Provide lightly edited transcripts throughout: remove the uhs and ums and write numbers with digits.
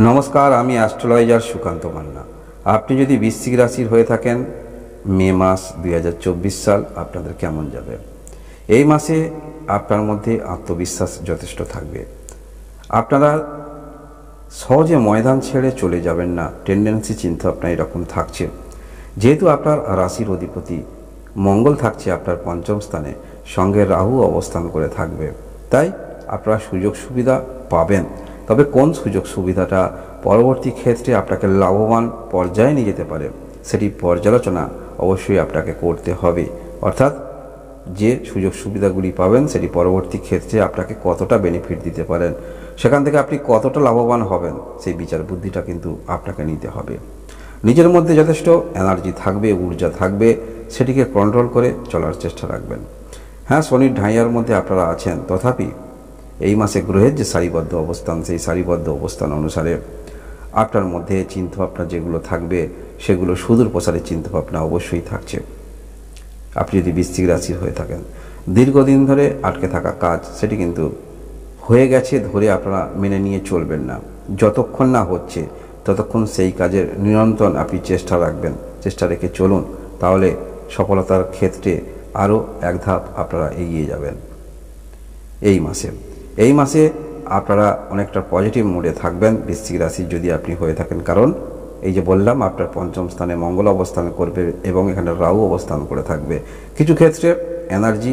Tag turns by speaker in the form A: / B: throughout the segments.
A: নমস্কার, আমি অ্যাস্ট্রোলজার সুকান্ত মান্না। আপনি যদি বৃশ্চিক রাশির হয়ে থাকেন, মে মাস 2024 সাল আপনাদের কেমন যাবে? এই মাসে আপনার মধ্যে আত্মবিশ্বাস যথেষ্ট থাকবে। আপনারা সহজে ময়দান ছেড়ে চলে যাবেন না, টেন্ডেন্সি চিন্তা আপনার এরকম থাকছে। যেহেতু আপনার রাশির অধিপতি মঙ্গল থাকছে আপনার পঞ্চম স্থানে, সঙ্গে রাহু অবস্থান করে থাকবে, তাই আপনারা সুযোগ সুবিধা পাবেন। তবে কোন সুযোগ সুবিধাটা পরবর্তী ক্ষেত্রে আপনাকে লাভবান পর্যায়ে নিয়ে যেতে পারে, সেটি পর্যালোচনা অবশ্যই আপনাকে করতে হবে। অর্থাৎ যে সুযোগ সুবিধাগুলি পাবেন সেটি পরবর্তী ক্ষেত্রে আপনাকে কতটা বেনিফিট দিতে পারেন, সেখান থেকে আপনি কতটা লাভবান হবেন, সেই বিচার বুদ্ধিটা কিন্তু আপনাকে নিতে হবে। নিজের মধ্যে যথেষ্ট এনার্জি থাকবে, ঊর্জা থাকবে, সেটিকে কন্ট্রোল করে চলার চেষ্টা রাখবেন। হ্যাঁ, শনির ঢাইয়ার মধ্যে আপনারা আছেন, তথাপি এই মাসে গ্রহের যে সারিবদ্ধ অবস্থান, সেই সারিবদ্ধ অবস্থান অনুসারে আপনার মধ্যে চিন্তাভাবনা যেগুলো থাকবে সেগুলো সুদূর প্রসারের চিন্তাভাবনা অবশ্যই থাকছে। আপনি যদি বৃশ্চিক রাশির হয়ে থাকেন, দীর্ঘদিন ধরে আটকে থাকা কাজ সেটি কিন্তু হয়ে গেছে ধরে আপনারা মেনে নিয়ে চলবেন না। যতক্ষণ না হচ্ছে ততক্ষণ সেই কাজের নিরন্তর আপনি চেষ্টা রাখবেন, চেষ্টা রেখে চলুন, তাহলে সফলতার ক্ষেত্রে আরও এক ধাপ আপনারা এগিয়ে যাবেন। এই মাসে আপনারা অনেকটা পজিটিভ মুডে থাকবেন বৃশ্চিক রাশি যদি আপনি হয়ে থাকেন, কারণ এই যে বললাম আপনার পঞ্চম স্থানে মঙ্গল অবস্থান করবে এবং এখানে রাহু অবস্থান করে থাকবে। কিছু ক্ষেত্রে এনার্জি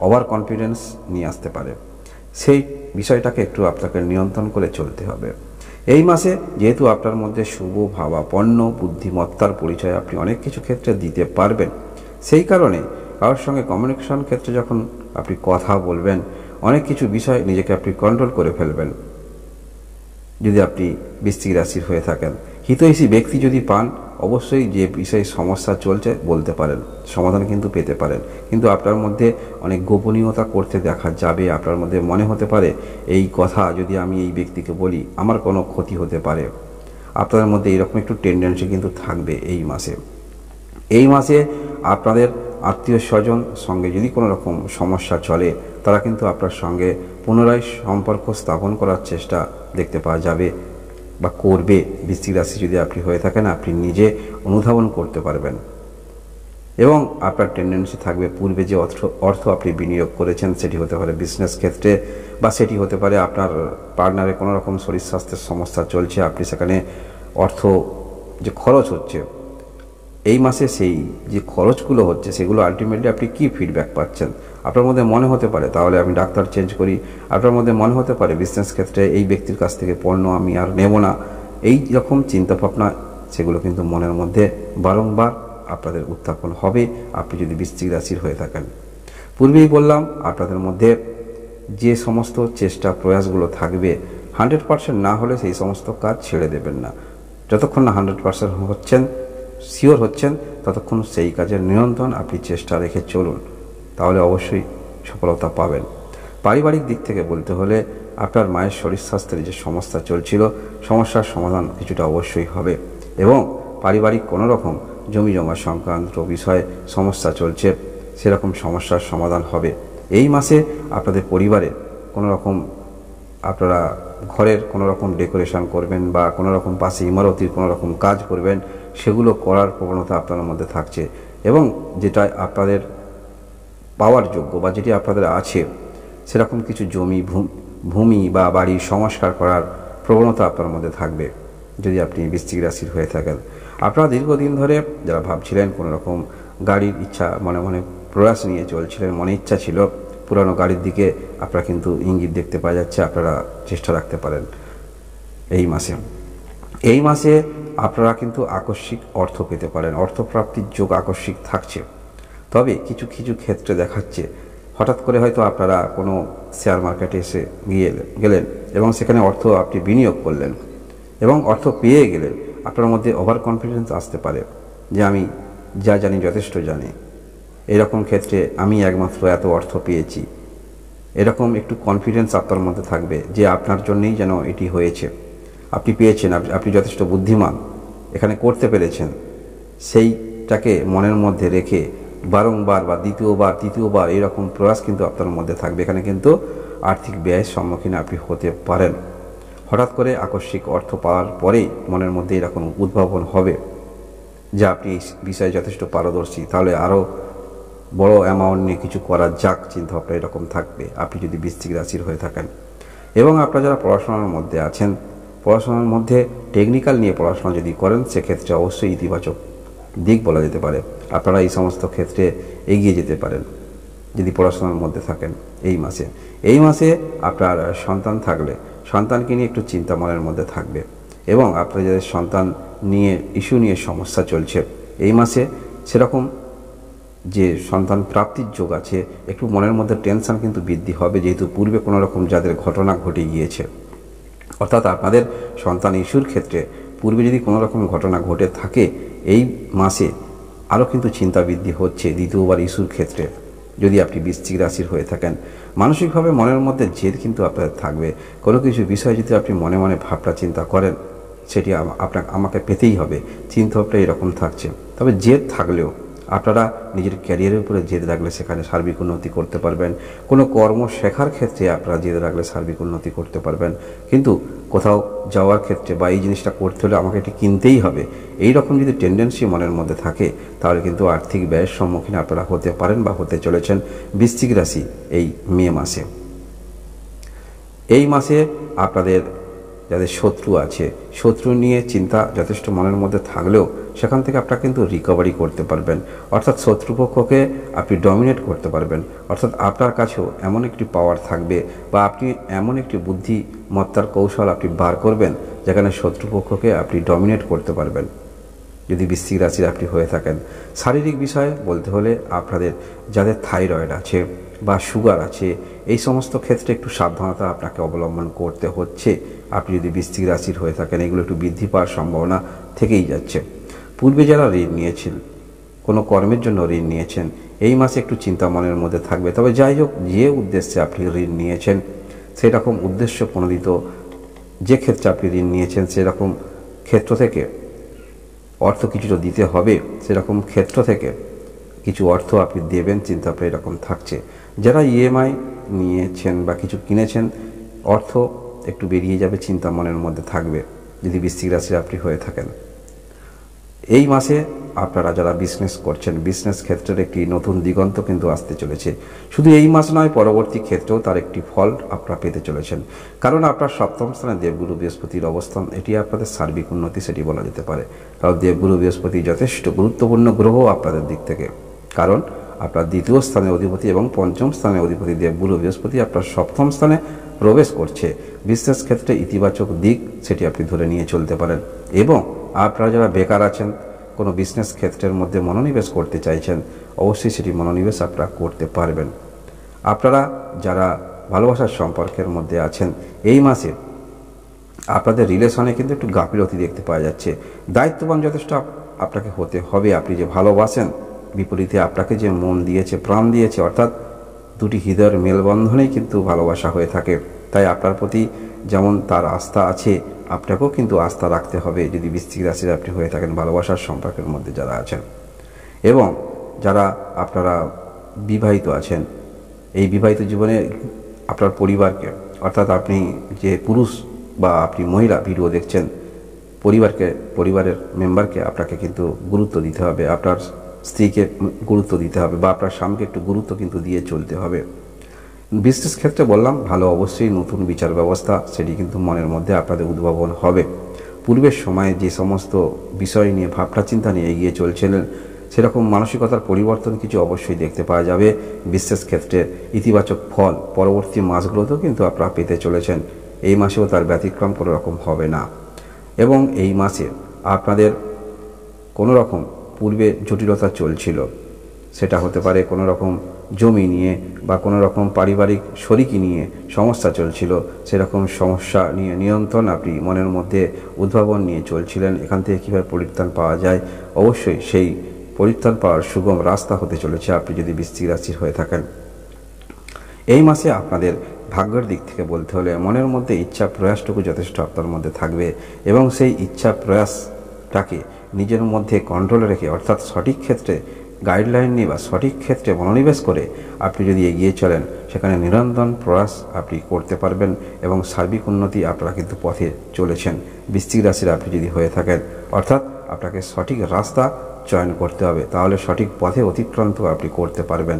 A: ওভার কনফিডেন্স নিয়ে আসতে পারে, সেই বিষয়টাকে একটু আপনাকে নিয়ন্ত্রণ করে চলতে হবে। এই মাসে যেহেতু আপনার মধ্যে শুভ ভাবাপন্ন বুদ্ধিমত্তার পরিচয় আপনি অনেক কিছু ক্ষেত্রে দিতে পারবেন, সেই কারণে কারোর সঙ্গে কমিউনিকেশন ক্ষেত্রে যখন আপনি কথা বলবেন, অনেক কিছু বিষয় নিজেকে আপনি কন্ট্রোল করে ফেলবেন। যদি আপনি বৃশ্চিক রাশির হয়ে থাকেন, হিতৈষী ব্যক্তি যদি পান, অবশ্যই যে বিষয়ে সমস্যা চলছে বলতে পারেন, সমাধান কিন্তু পেতে পারেন। কিন্তু আপনার মধ্যে অনেক গোপনীয়তা করতে দেখা যাবে। আপনার মধ্যে মনে হতে পারে এই কথা যদি আমি এই ব্যক্তিকে বলি আমার কোনো ক্ষতি হতে পারে। আপনাদের মধ্যে এরকম একটু টেন্ডেন্সি কিন্তু থাকবে এই মাসে আপনাদের আত্মীয় স্বজন সঙ্গে যদি কোনো রকম সমস্যা চলে, তারা কিন্তু আপনার সঙ্গে পুনরায় সম্পর্ক স্থাপন করার চেষ্টা দেখতে পাওয়া যাবে বা করবে। বৃশ্চিক রাশি যদি আপনি হয়ে থাকেন, আপনি নিজে অনুধাবন করতে পারবেন এবং আপনার টেন্ডেন্সি থাকবে পূর্বে যে অর্থ আপনি বিনিয়োগ করেছেন, সেটি হতে পারে বিজনেস ক্ষেত্রে বা সেটি হতে পারে আপনার পার্টনারের কোনো রকম শরীর স্বাস্থ্যের সমস্যা চলছে, আপনি সেখানে অর্থ যে খরচ হচ্ছে এই মাসে, সেই যে খরচগুলো হচ্ছে সেগুলো আলটিমেটলি আপনি কী ফিডব্যাক পাচ্ছেন। আপনার মধ্যে মনে হতে পারে তাহলে আমি ডাক্তার চেঞ্জ করি, আপনার মধ্যে মনে হতে পারে বিজনেস ক্ষেত্রে এই ব্যক্তির কাছ থেকে পণ্য আমি আর নেব না। এই রকম চিন্তাভাবনা সেগুলো কিন্তু মনের মধ্যে বারংবার আপনাদের উত্থাপন হবে আপনি যদি বৃশ্চিক রাশির হয়ে থাকেন। পূর্বেই বললাম আপনাদের মধ্যে যে সমস্ত চেষ্টা প্রয়াসগুলো থাকবে, 100% না হলে সেই সমস্ত কাজ ছেড়ে দেবেন না। যতক্ষণ না 100% শিওর হচ্ছেন, ততক্ষণ সেই কাজের নিয়ন্ত্রণ আপনি চেষ্টা রেখে চলুন, তাহলে অবশ্যই সফলতা পাবেন। পারিবারিক দিক থেকে বলতে হলে আপনার মায়ের শরীর স্বাস্থ্যের যে সমস্যা চলছিল, সমস্যার সমাধান কিছুটা অবশ্যই হবে এবং পারিবারিক কোনো রকম জমি জমা সংক্রান্ত বিষয়ে সমস্যা চলছে, সেরকম সমস্যার সমাধান হবে। এই মাসে আপনাদের পরিবারে কোনো রকম আপনারা ঘরের কোনো রকম ডেকোরেশন করবেন বা কোনো রকম পাশে ইমারতির কোনো রকম কাজ করবেন, সেগুলো করার প্রবণতা আপনার মধ্যে থাকছে এবং যেটা আপনাদের পাওয়ার যোগ্য বা যেটি আপনাদের আছে সেরকম কিছু জমি ভূমি বা বাড়ি সংস্কার করার প্রবণতা আপনার মধ্যে থাকবে যদি আপনি বৃশ্চিক রাশির হয়ে থাকেন। আপনারা দীর্ঘদিন ধরে যারা ভাবছিলেন কোনো রকম গাড়ির ইচ্ছা, মনে মনে প্রয়াস নিয়ে চলছিলেন, মনে ইচ্ছা ছিল পুরানো গাড়ির দিকে, আপনারা কিন্তু ইঙ্গিত দেখতে পাওয়া যাচ্ছে, আপনারা চেষ্টা রাখতে পারেন। এই মাসে আপনারা কিন্তু আকস্মিক অর্থ পেতে পারেন, অর্থপ্রাপ্তির যোগ আকস্মিক থাকছে। তবে কিছু কিছু ক্ষেত্রে দেখাচ্ছে হঠাৎ করে হয়তো আপনারা কোনো শেয়ার মার্কেটে এসে গেলেন এবং সেখানে অর্থ আপনি বিনিয়োগ করলেন এবং অর্থ পেয়ে গেলেন। আপনার মধ্যে ওভার কনফিডেন্স আসতে পারে যে আমি যা জানি যথেষ্ট জানি, এরকম ক্ষেত্রে আমি একমাত্র এত অর্থ পেয়েছি, এরকম একটু কনফিডেন্স আপনার মধ্যে থাকবে যে আপনার জন্যই যেন এটি হয়েছে, আপনি পেয়েছেন, আপনি যথেষ্ট বুদ্ধিমান, এখানে করতে পেরেছেন। সেইটাকে মনের মধ্যে রেখে বারংবার বা দ্বিতীয়বার তৃতীয়বার এরকম প্রয়াস কিন্তু আপনার মধ্যে থাকবে। এখানে কিন্তু আর্থিক ব্যয়ের সম্মুখীন আপনি হতে পারেন। হঠাৎ করে আকস্মিক অর্থ পাওয়ার পরেই মনের মধ্যে এরকম উদ্ভাবন হবে যে আপনি এই বিষয়ে যথেষ্ট পারদর্শী, তাহলে আরও বড় অ্যামাউন্ট নিয়ে কিছু করার যাক চিন্তাভাবনা এরকম থাকবে আপনি যদি বৃশ্চিক রাশির হয়ে থাকেন। এবং আপনারা যারা পড়াশোনার মধ্যে আছেন, পড়াশোনার মধ্যে টেকনিক্যাল নিয়ে পড়াশোনা যদি করেন, সেক্ষেত্রে অবশ্যই ইতিবাচক দিক বলা যেতে পারে। আপনারা এই সমস্ত ক্ষেত্রে এগিয়ে যেতে পারেন যদি পড়াশোনার মধ্যে থাকেন। এই মাসে আপনার সন্তান থাকলে সন্তানকে নিয়ে একটু চিন্তা মনের মধ্যে থাকবে, এবং আপনার যাদের সন্তান নিয়ে ইস্যু নিয়ে সমস্যা চলছে এই মাসে সেরকম যে সন্তান প্রাপ্তির যোগ আছে, একটু মনের মধ্যে টেনশন কিন্তু বৃদ্ধি হবে, যেহেতু পূর্বে কোনো রকম যাদের ঘটনা ঘটে গিয়েছে, অর্থাৎ আপনাদের সন্তান ইস্যুর ক্ষেত্রে পূর্বে যদি কোনো রকম ঘটনা ঘটে থাকে, এই মাসে আরও কিন্তু চিন্তা বৃদ্ধি হচ্ছে দ্বিতীয়বার ইস্যুর ক্ষেত্রে যদি আপনি বৃশ্চিক রাশির হয়ে থাকেন। মানসিকভাবে মনের মধ্যে জেদ কিন্তু আপনাদের থাকবে। কোনো কিছু বিষয় যদি আপনি মনে মনে ভাবনা চিন্তা করেন, সেটি আমাকে পেতেই হবে, চিন্তাভাবনা এরকম থাকছে। তবে জেদ থাকলেও আপনারা নিজের ক্যারিয়ারের উপরে জেদ রাখলে সেখানে সার্বিক উন্নতি করতে পারবেন। কোনো কর্ম শেখার ক্ষেত্রে আপনারা জেদ রাখলে সার্বিক উন্নতি করতে পারবেন। কিন্তু কোথাও যাওয়ার ক্ষেত্রে বা এই জিনিসটা করতে হলে আমাকে এটি কিনতেই হবে, এই রকম যদি টেন্ডেন্সি মনের মধ্যে থাকে, তাহলে কিন্তু আর্থিক ব্যয়ের সম্মুখীন আপনারা হতে পারেন বা হতে চলেছেন বৃশ্চিক রাশি এই মে মাসে। এই মাসে আপনাদের যাদের শত্রু আছে, শত্রু নিয়ে চিন্তা যথেষ্ট মনের মধ্যে থাকলেও সেখান থেকে আপনারা কিন্তু রিকভারি করতে পারবেন, অর্থাৎ শত্রুপক্ষকে আপনি ডমিনেট করতে পারবেন। অর্থাৎ আপনার কাছেও এমন একটি পাওয়ার থাকবে বা আপনি এমন একটি বুদ্ধিমত্তার কৌশল আপনি বার করবেন যেখানে শত্রুপক্ষকে আপনি ডমিনেট করতে পারবেন যদি বৃশ্চিক রাশির আপনি হয়ে থাকেন। শারীরিক বিষয়ে বলতে হলে আপনাদের যাদের থাইরয়েড আছে বা সুগার আছে, এই সমস্ত ক্ষেত্রে একটু সাবধানতা আপনাকে অবলম্বন করতে হচ্ছে আপনি যদি বৃশ্চিক রাশির হয়ে থাকেন। এগুলো একটু বৃদ্ধি পাওয়ার সম্ভাবনা থেকেই যাচ্ছে। পূর্বে যারা ঋণ নিয়েছেন, কোনো কর্মের জন্য ঋণ নিয়েছেন, এই মাসে একটু চিন্তা মনের মধ্যে থাকবে। তবে যাই হোক, যে উদ্দেশ্যে আপনি ঋণ নিয়েছেন সেরকম উদ্দেশ্য প্রণোদিত যে ক্ষেত্রে আপনি ঋণ নিয়েছেন সেরকম ক্ষেত্র থেকে অর্থ কিছুটা দিতে হবে, সেরকম ক্ষেত্র থেকে কিছু অর্থ আপনি দেবেন, চিন্তা আপনার এরকম থাকছে। যারা ইএমআই নিয়েছেন বা কিছু কিনেছেন, অর্থ একটু বেরিয়ে যাবে, চিন্তা মনের মধ্যে থাকবে যদি বৃশ্চিক রাশির আপনি হয়ে থাকেন। এই মাসে আপনারা যারা বিজনেস করছেন, বিজনেস ক্ষেত্রের একটি নতুন দিগন্ত কিন্তু আসতে চলেছে। শুধু এই মাস নয়, পরবর্তী ক্ষেত্রেও তার একটি ফল আপনারা পেতে চলেছেন, কারণ আপনার সপ্তম স্থানে দেবগুরু বৃহস্পতির অবস্থান, এটি আপনাদের সার্বিক উন্নতি সেটি বলা যেতে পারে। কারণ দেবগুরু বৃহস্পতি যথেষ্ট গুরুত্বপূর্ণ গ্রহ আপনাদের দিক থেকে, কারণ আপনার দ্বিতীয় স্থানে অধিপতি এবং পঞ্চম স্থানে অধিপতি দেবগুরু বৃহস্পতি আপনার সপ্তম স্থানে প্রবেশ করছে। বিজনেস ক্ষেত্রে ইতিবাচক দিক সেটি আপনি ধরে নিয়ে চলতে পারেন। এবং আপনারা যারা বেকার আছেন, কোনো বিজনেস ক্ষেত্রের মধ্যে মনোনিবেশ করতে চাইছেন, অবশ্যই সেটি মনোনিবেশ আপনারা করতে পারবেন। আপনারা যারা ভালোবাসার সম্পর্কের মধ্যে আছেন, এই মাসে আপনাদের রিলেশনে কিন্তু একটু গাফিলতি দেখতে পাওয়া যাচ্ছে। দায়িত্ববান যথেষ্ট আপনাকে হতে হবে। আপনি যে ভালোবাসেন, বিপরীতে আপনাকে যে মন দিয়েছে, প্রাণ দিয়েছে, অর্থাৎ দুটি হৃদয়ের মেলবন্ধনেই কিন্তু ভালোবাসা হয়ে থাকে। তাই আপনার প্রতি যেমন তার আস্থা আছে, আপনাকেও কিন্তু আস্থা রাখতে হবে যদি বৃশ্চিক রাশির আপনি হয়ে থাকেন ভালোবাসার সম্পর্কের মধ্যে যারা আছেন। এবং যারা আপনারা বিবাহিত আছেন, এই বিবাহিত জীবনে আপনার পরিবারকে, অর্থাৎ আপনি যে পুরুষ বা আপনি মহিলা ভিডিও দেখছেন, পরিবারের মেম্বারকে আপনাকে কিন্তু গুরুত্ব দিতে হবে, আপনার স্ত্রীকে গুরুত্ব দিতে হবে বা আপনার স্বামীকে একটু গুরুত্ব কিন্তু দিয়ে চলতে হবে। বিজনেস ক্ষেত্রে বললাম ভালো, অবশ্যই নতুন বিচার ব্যবস্থা সেটি কিন্তু মনের মধ্যে আপনাদের উদ্ভাবন হবে। পূর্বের সময়ে যে সমস্ত বিষয় নিয়ে ভাবনা চিন্তা নিয়ে এগিয়ে চলছিলেন, সেরকম মানসিকতার পরিবর্তন কিছু অবশ্যই দেখতে পাওয়া যাবে। বিজনেস ক্ষেত্রে ইতিবাচক ফল পরবর্তী মাসগুলোতেও কিন্তু আপনারা পেতে চলেছেন। এই মাসেও তার ব্যতিক্রম কোনো রকম হবে না। এবং এই মাসে আপনাদের কোনো রকম পূর্বে জটিলতা চলছিল, সেটা হতে পারে কোনো রকম জমি নিয়ে বা কোনো রকম পারিবারিক শরিকি নিয়ে সমস্যা চলছিল, সেরকম সমস্যা নিয়ে নিয়ন্ত্রণ আপনি মনের মধ্যে উদ্ভাবন নিয়ে চলছিলেন। এখান থেকে কীভাবে পরিত্রাণ পাওয়া যায়, অবশ্যই সেই পরিত্রাণ পাওয়ার সুগম রাস্তা হতে চলেছে আপনি যদি বৃশ্চিক রাশির হয়ে থাকেন। এই মাসে আপনাদের ভাগ্যের দিক থেকে বলতে হলে মনের মধ্যে ইচ্ছা প্রয়াসটুকু যথেষ্ট আপনার মধ্যে থাকবে, এবং সেই ইচ্ছা প্রয়াসটাকে নিজের মধ্যে কন্ট্রোলে রেখে, অর্থাৎ সঠিক ক্ষেত্রে গাইডলাইন নিয়ে বা সঠিক ক্ষেত্রে মনোনিবেশ করে আপনি যদি এগিয়ে চলেন, সেখানে নিরন্তর প্রয়াস আপনি করতে পারবেন এবং সার্বিক উন্নতি আপনারা কিন্তু পথে চলেছেন। বৃশ্চিক রাশির আপনি যদি হয়ে থাকেন, অর্থাৎ আপনাকে সঠিক রাস্তা চয়ন করতে হবে, তাহলে সঠিক পথে অতিক্রান্ত আপনি করতে পারবেন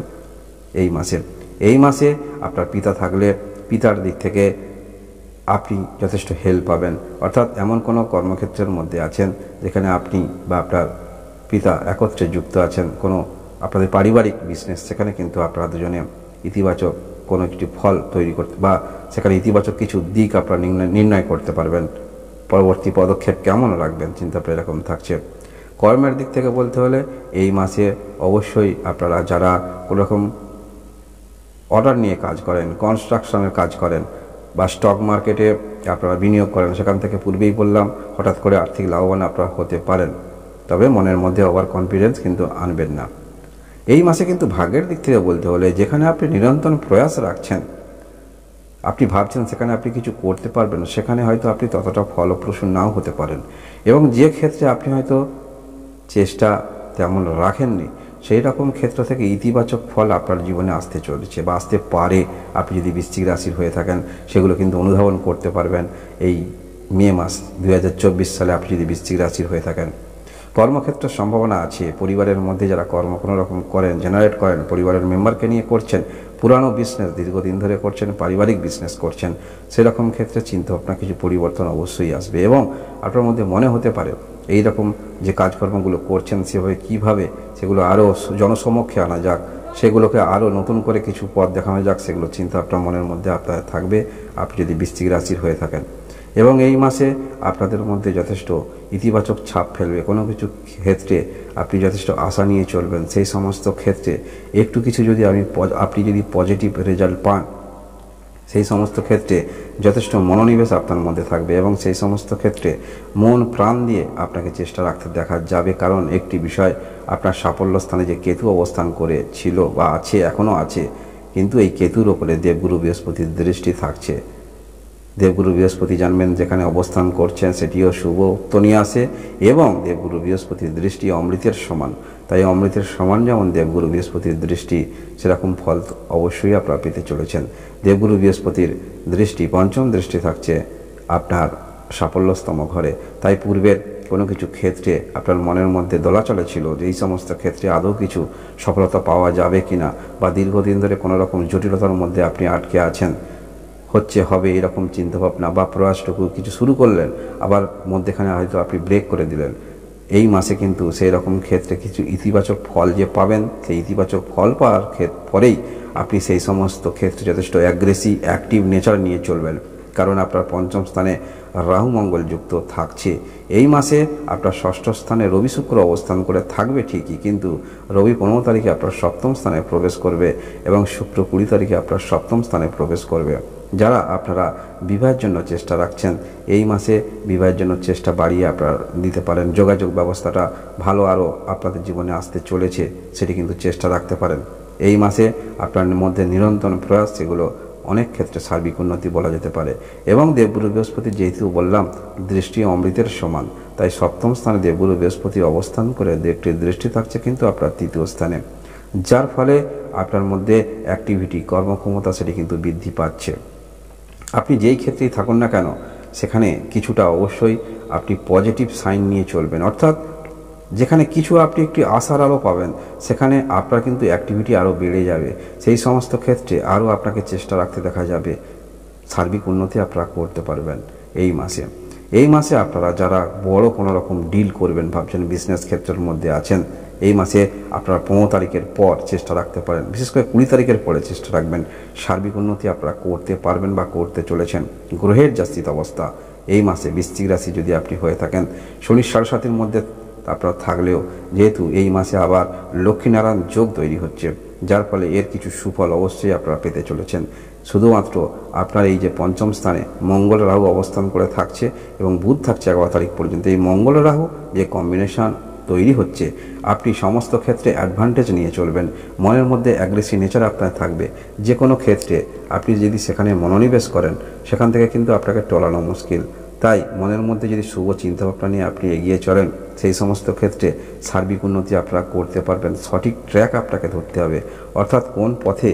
A: এই মাসে আপনার পিতা থাকলে পিতার দিক থেকে আপনি যথেষ্ট হেল্প পাবেন। অর্থাৎ এমন কোনো কর্মক্ষেত্রের মধ্যে আছেন যেখানে আপনি বা আপনার পিতা একত্রে যুক্ত আছেন, কোনো আপনাদের পারিবারিক বিজনেস, সেখানে কিন্তু আপনারা দুজনে ইতিবাচক কোনো একটি ফল তৈরি করতে বা সেখানে ইতিবাচক কিছু দিক আপনারা নির্ণয় করতে পারবেন। পরবর্তী পদক্ষেপ কেমন রাখবেন চিন্তা করে এরকম থাকছে। কর্মের দিক থেকে বলতে হলে এই মাসে অবশ্যই আপনারা যারা কোনো রকম অর্ডার নিয়ে কাজ করেন, কনস্ট্রাকশনের কাজ করেন বা স্টক মার্কেটে আপনারা বিনিয়োগ করেন, সেখান থেকে পূর্বেই বললাম হঠাৎ করে আর্থিক লাভবান আপনারা হতে পারেন, তবে মনের মধ্যে ওভার কনফিডেন্স কিন্তু আনবেন না। এই মাসে কিন্তু ভাগ্যের দিক থেকে বলতে হলে যেখানে আপনি নিরন্তর প্রয়াস রাখছেন, আপনি ভাবছেন সেখানে আপনি কিছু করতে পারবেন, সেখানে হয়তো আপনি ততটা ফলপ্রসূ নাও হতে পারেন, এবং যে ক্ষেত্রে আপনি হয়তো চেষ্টা তেমন রাখেননি, সেই রকম ক্ষেত্র থেকে ইতিবাচক ফল আপনার জীবনে আসতে চলেছে বা আসতে পারে। আপনি যদি বৃশ্চিক রাশির হয়ে থাকেন, সেগুলো কিন্তু অনুধাবন করতে পারবেন এই মে মাস 2024 সালে আপনি যদি বৃশ্চিক রাশির হয়ে থাকেন। কর্মক্ষেত্রের সম্ভাবনা আছে। পরিবারের মধ্যে যারা কর্ম কোনো রকম করেন, জেনারেট করেন, পরিবারের মেম্বারকে নিয়ে করছেন, পুরানো বিজনেস দীর্ঘদিন ধরে করছেন, পারিবারিক বিজনেস করছেন, সেরকম ক্ষেত্রে চিন্তাভাবনা কিছু পরিবর্তন অবশ্যই আসবে এবং আপনার মধ্যে মনে হতে পারে এই রকম যে কাজকর্মগুলো করছেন সেভাবে কীভাবে সেগুলো আরও জনসমক্ষে আনা যাক, সেগুলোকে আরও নতুন করে কিছু পথ দেখানো যাক, সেগুলো চিন্তা আপনার মনের মধ্যে আপনার থাকবে আপনি যদি বৃশ্চিক রাশির হয়ে থাকেন। এবং এই মাসে আপনাদের মধ্যে যথেষ্ট ইতিবাচক ছাপ ফেলবে। কোনো কিছু ক্ষেত্রে আপনি যথেষ্ট আশা নিয়ে চলবেন, সেই সমস্ত ক্ষেত্রে একটু কিছু যদি আপনি যদি পজিটিভ রেজাল্ট পান, সেই সমস্ত ক্ষেত্রে যথেষ্ট মনোনিবেশ আপনার মধ্যে থাকবে এবং সেই সমস্ত ক্ষেত্রে মন প্রাণ দিয়ে আপনাকে চেষ্টা রাখতে দেখা যাবে। কারণ একটি বিষয়, আপনার সাফল্য স্থানে যে কেতু অবস্থান করে ছিল বা আছে, এখনও আছে, কিন্তু এই কেতুর ওপরে দেবগুরু বৃহস্পতির দৃষ্টি থাকছে। দেবগুরু বৃহস্পতি জানবেন যেখানে অবস্থান করছেন সেটিও শুভ উত্ত নিয়ে আসে এবং দেবগুরু বৃহস্পতির দৃষ্টি অমৃতের সমান। তাই অমৃতের সমান যেমন দেবগুরু বৃহস্পতির দৃষ্টি, সেরকম ফল অবশ্যই আপনারা পেতে চলেছেন। দেবগুরু বৃহস্পতির দৃষ্টি, পঞ্চম দৃষ্টি থাকছে আপনার সাফল্যস্তম ঘরে। তাই পূর্বের কোনো কিছু ক্ষেত্রে আপনার মনের মধ্যে দোলাচলে ছিল যে এই সমস্ত ক্ষেত্রে আদৌ কিছু সফলতা পাওয়া যাবে কিনা, বা দীর্ঘদিন ধরে কোনো রকম জটিলতার মধ্যে আপনি আটকে আছেন, হবে এরকম চিন্তাভাবনা বা প্রয়াসটুকু কিছু শুরু করলেন, আবার মধ্যেখানে হয়তো আপনি ব্রেক করে দিলেন। এই মাসে কিন্তু সেই রকম ক্ষেত্রে কিছু ইতিবাচক ফল যে পাবেন, সেই ইতিবাচক ফল পাওয়ার পরেই আপনি সেই সমস্ত ক্ষেত্রে যথেষ্ট অ্যাক্টিভ নেচার নিয়ে চলবেন। কারণ আপনার পঞ্চম স্থানে রাহু মঙ্গল যুক্ত থাকছে। এই মাসে আপনার ষষ্ঠ স্থানে রবি শুক্র অবস্থান করে থাকবে ঠিকই, কিন্তু রবি 15 তারিখে আপনার সপ্তম স্থানে প্রবেশ করবে এবং শুক্র 20 তারিখে আপনার সপ্তম স্থানে প্রবেশ করবে। যারা আপনারা বিবাহের জন্য চেষ্টা রাখছেন, এই মাসে বিবাহের জন্য চেষ্টা বাড়িয়ে আপনারা দিতে পারেন। যোগাযোগ ব্যবস্থাটা ভালো আরও আপনাদের জীবনে আসতে চলেছে, সেটি কিন্তু চেষ্টা রাখতে পারেন। এই মাসে আপনার মধ্যে নিরন্তর প্রয়াস, সেগুলো অনেক ক্ষেত্রে সার্বিক উন্নতি বলা যেতে পারে। এবং দেবগুরু বৃহস্পতি যেহেতু বললাম দৃষ্টি অমৃতের সমান, তাই সপ্তম স্থানে দেবগুরু বৃহস্পতি অবস্থান করে একটি দৃষ্টি থাকছে কিন্তু আপনার তৃতীয় স্থানে, যার ফলে আপনার মধ্যে অ্যাক্টিভিটি, কর্মক্ষমতা সেটি কিন্তু বৃদ্ধি পাচ্ছে। আপনি যেই ক্ষেত্রেই থাকুন না কেন, সেখানে কিছুটা অবশ্যই আপনি পজিটিভ সাইন নিয়ে চলবেন। অর্থাৎ যেখানে কিছু আপনি একটি আশার আলো পাবেন, সেখানে আপনার কিন্তু অ্যাক্টিভিটি আরও বেড়ে যাবে। সেই সমস্ত ক্ষেত্রে আরও আপনাকে চেষ্টা রাখতে দেখা যাবে, সার্বিক উন্নতি আপনারা করতে পারবেন এই মাসে আপনারা যারা বড় কোনো রকম ডিল করবেন ভাবছেন, বিজনেস ক্ষেত্রের মধ্যে আছেন, এই মাসে আপনারা 15 তারিখের পর চেষ্টা রাখতে পারেন, বিশেষ করে 20 তারিখের পরে চেষ্টা রাখবেন। সার্বিক উন্নতি আপনারা করতে পারবেন বা করতে চলেছেন। গ্রহের যা স্থিত অবস্থা, এই মাসে বৃশ্চিক রাশি যদি আপনি হয়ে থাকেন, শনি 7.5-র মধ্যে আপনারা থাকলেও যেহেতু এই মাসে আবার লক্ষ্মীনারায়ণ যোগ তৈরি হচ্ছে, যার ফলে এর কিছু সুফল অবশ্যই আপনারা পেতে চলেছেন। শুধুমাত্র আপনার এই যে পঞ্চম স্থানে মঙ্গল রাহু অবস্থান করে থাকছে এবং বুধ থাকছে 11 তারিখ পর্যন্ত, এই মঙ্গল রাহু যে কম্বিনেশন তৈরি হচ্ছে, আপনি সমস্ত ক্ষেত্রে অ্যাডভান্টেজ নিয়ে চলবেন। মনের মধ্যে অ্যাগ্রেসিভ নেচার আপনার থাকবে। যে কোনো ক্ষেত্রে আপনি যদি সেখানে মনোনিবেশ করেন, সেখান থেকে কিন্তু আপনাকে টলানো মুশকিল। তাই মনের মধ্যে যদি শুভ চিন্তাভাবনা নিয়ে আপনি এগিয়ে চলেন, সেই সমস্ত ক্ষেত্রে সার্বিক উন্নতি আপনারা করতে পারবেন। সঠিক ট্র্যাক আপনাকে ধরতে হবে, অর্থাৎ কোন পথে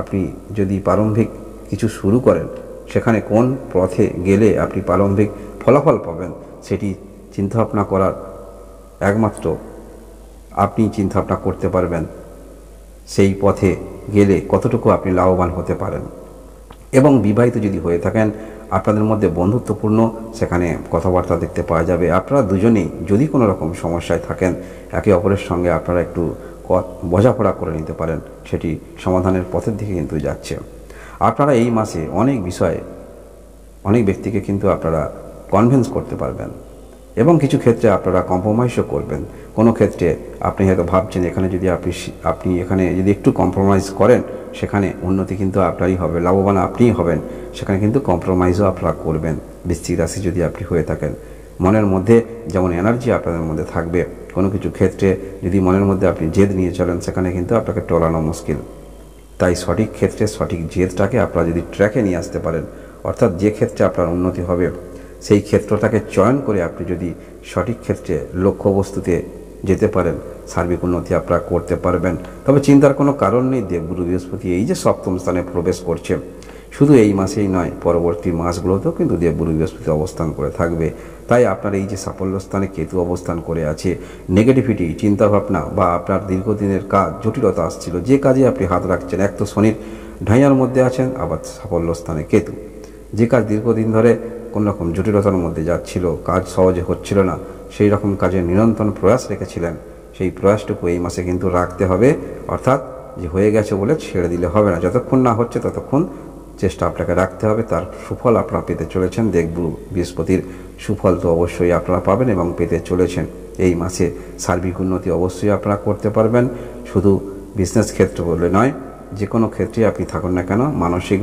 A: আপনি যদি প্রারম্ভিক কিছু শুরু করেন, সেখানে কোন পথে গেলে আপনি প্রারম্ভিক ফলাফল পাবেন, সেটি চিন্তাভাবনা করার একমাত্র আপনি চিন্তাভাবনা করতে পারবেন সেই পথে গেলে কতটুকু আপনি লাভবান হতে পারেন। এবং বিবাহিত যদি হয়ে থাকেন, আপনাদের মধ্যে বন্ধুত্বপূর্ণ সেখানে কথাবার্তা দেখতে পাওয়া যাবে। আপনারা দুজনেই যদি কোনো রকম সমস্যায় থাকেন, একে অপরের সঙ্গে আপনারা একটু বোঝাপড়া করে নিতে পারেন, সেটি সমাধানের পথের দিকে কিন্তু যাচ্ছে। আপনারা এই মাসে অনেক বিষয়ে অনেক ব্যক্তিকে কিন্তু আপনারা কনভিন্স করতে পারবেন এবং কিছু ক্ষেত্রে আপনারা কম্প্রোমাইজও করবেন। কোনো ক্ষেত্রে আপনি হয়তো ভাবছেন এখানে যদি আপনি এখানে যদি একটু কম্প্রোমাইজ করেন, সেখানে উন্নতি কিন্তু আপনারই হবে, লাভবান আপনিই হবেন, সেখানে কিন্তু কম্প্রোমাইজও আপনারা করবেন। বৃশ্চিক রাশি যদি আপনি হয়ে থাকেন, মনের মধ্যে যেমন এনার্জি আপনাদের মধ্যে থাকবে, কোনো কিছু ক্ষেত্রে যদি মনের মধ্যে আপনি জেদ নিয়ে চলেন, সেখানে কিন্তু আপনাকে টলানো মুশকিল। তাই সঠিক ক্ষেত্রে সঠিক জেদটাকে আপনারা যদি ট্র্যাকে নিয়ে আসতে পারেন, অর্থাৎ যে ক্ষেত্রে আপনার উন্নতি হবে সেই ক্ষেত্রটাকে চয়ন করে আপনি যদি সঠিক ক্ষেত্রে লক্ষ্যবস্তুতে যেতে পারেন, সার্বিক উন্নতি আপনারা করতে পারবেন। তবে চিন্তার কোনো কারণ নেই, দেবগুরু বৃহস্পতি এই যে সপ্তম স্থানে প্রবেশ করছে, শুধু এই মাসেই নয়, পরবর্তী মাসগুলোতেও কিন্তু দেবগুরু বৃহস্পতি অবস্থান করে থাকবে। তাই আপনার এই যে সাফল্য স্থানে কেতু অবস্থান করে আছে, নেগেটিভিটি চিন্তাভাবনা বা আপনার দীর্ঘদিনের কাজ জটিলতা আসছিল, যে কাজে আপনি হাত রাখছেন, এক তো শনির ঢাইয়ার মধ্যে আছেন, আবার সাফল্য স্থানে কেতু, যে কাজ দীর্ঘদিন ধরে কোন রকম জটিলতার মধ্যে যাচ্ছিল, কাজ সহজে হচ্ছিল না, সেই রকম কাজে নিরন্তর প্রয়াস রেখেছিলেন, সেই প্রয়াসটুকু এই মাসে কিন্তু রাখতে হবে। অর্থাৎ যে হয়ে গেছে বলে ছেড়ে দিলে হবে না, যতক্ষণ না হচ্ছে ততক্ষণ চেষ্টা আপনাকে রাখতে হবে। তার সুফল আপনারা পেতে চলেছেন। দেবগুরু বৃহস্পতির সুফল তো অবশ্যই আপনারা পাবেন এবং পেতে চলেছেন। এই মাসে সার্বিক উন্নতি অবশ্যই আপনারা করতে পারবেন। শুধু বিজনেস ক্ষেত্র বলে নয়, যে কোনো ক্ষেত্রে আপনি থাকুন না কেন, মানসিক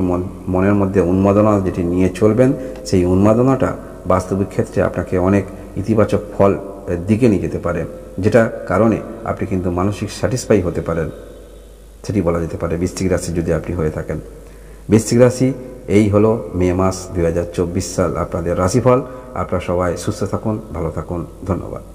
A: মনের মধ্যে উন্মাদনা যেটি নিয়ে চলবেন, সেই উন্মাদনাটা বাস্তবিক ক্ষেত্রে আপনাকে অনেক ইতিবাচক ফল দিকে নিয়ে যেতে পারে, যেটা কারণে আপনি কিন্তু মানসিক স্যাটিসফাই হতে পারেন, সেটি বলা যেতে পারে বৃশ্চিক রাশি যদি আপনি হয়ে থাকেন। বৃশ্চিক রাশি এই হলো মে মাস 2024 সাল আপনাদের রাশিফল। আপনারা সবাই সুস্থ থাকুন, ভালো থাকুন, ধন্যবাদ।